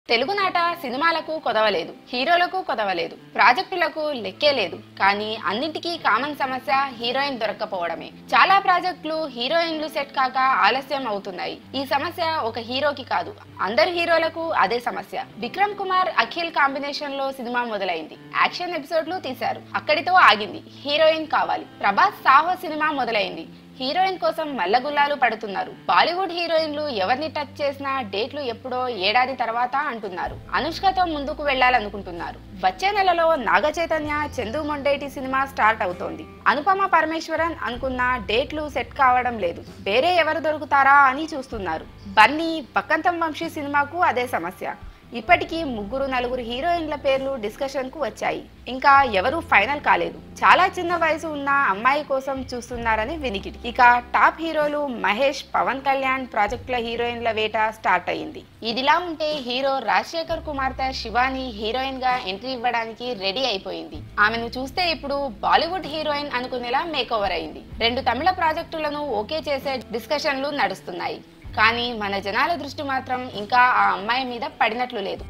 తెలుగునాట సినిమాలకు కొదవలేదు, హీరోలకు కొదవలేదు, ప్రాజెక్టులకు లెక్కే లేదు. కానీ అన్నింటికీ కామన్ సమస్య హీరోయిన్ దొరక్కపోవడమే. చాలా ప్రాజెక్టులు హీరోయిన్లు సెట్ కాక ఆలస్యం అవుతున్నాయి. ఈ సమస్య ఒక హీరోకి కాదు, అందరు హీరోలకు అదే సమస్య. విక్రమ్ కుమార్ అఖిల్ కాంబినేషన్ లో సినిమా మొదలైంది, యాక్షన్ ఎపిసోడ్లు తీశారు, అక్కడితో ఆగింది. హీరోయిన్ కావాలి. ప్రభాస్ సాహో సినిమా మొదలైంది, హీరోయిన్ కోసం మల్లగుల్లాలు పడుతున్నారు. బాలీవుడ్ హీరోయిన్లు ఎవరిని టచ్ చేసినా డేట్లు ఎప్పుడో ఏడాది తర్వాత అంటున్నారు. అనుష్కతో ముందుకు వెళ్లాలనుకుంటున్నారు. వచ్చే నెలలో నాగ చైతన్య చందు మొండేటి సినిమా స్టార్ట్ అవుతోంది. అనుపమ పరమేశ్వరన్ అనుకున్న డేట్లు సెట్ కావడం లేదు. వేరే ఎవరు దొరుకుతారా అని చూస్తున్నారు. బన్నీ బకంతం వంశీ సినిమాకు అదే సమస్య. ఇప్పటికీ 3-4 హీరోయిన్ల పేర్లు డిస్కషన్ కు వచ్చాయి. ఇంకా ఎవరూ ఫైనల్ కాలేదు. చాలా చిన్న వయసు ఉన్న అమ్మాయి కోసం చూస్తున్నారని వినికిడి. ఇక టాప్ హీరోలు మహేష్, పవన్ కళ్యాణ్ ప్రాజెక్టుల హీరోయిన్ల వేట స్టార్ట్ అయింది. ఇదిలా ఉంటే హీరో రాజశేఖర్ కుమార్తె శివాని హీరోయిన్ గా ఎంట్రీ ఇవ్వడానికి రెడీ అయిపోయింది. ఆమెను చూస్తే ఇప్పుడు బాలీవుడ్ హీరోయిన్ అనుకునేలా మేకోవర్ అయింది. 2 తమిళ ప్రాజెక్టులను ఓకే చేసే డిస్కషన్లు నడుస్తున్నాయి. కానీ మన జనాల దృష్టి మాత్రం ఇంకా ఆ అమ్మాయి మీద పడినట్లు లేదు.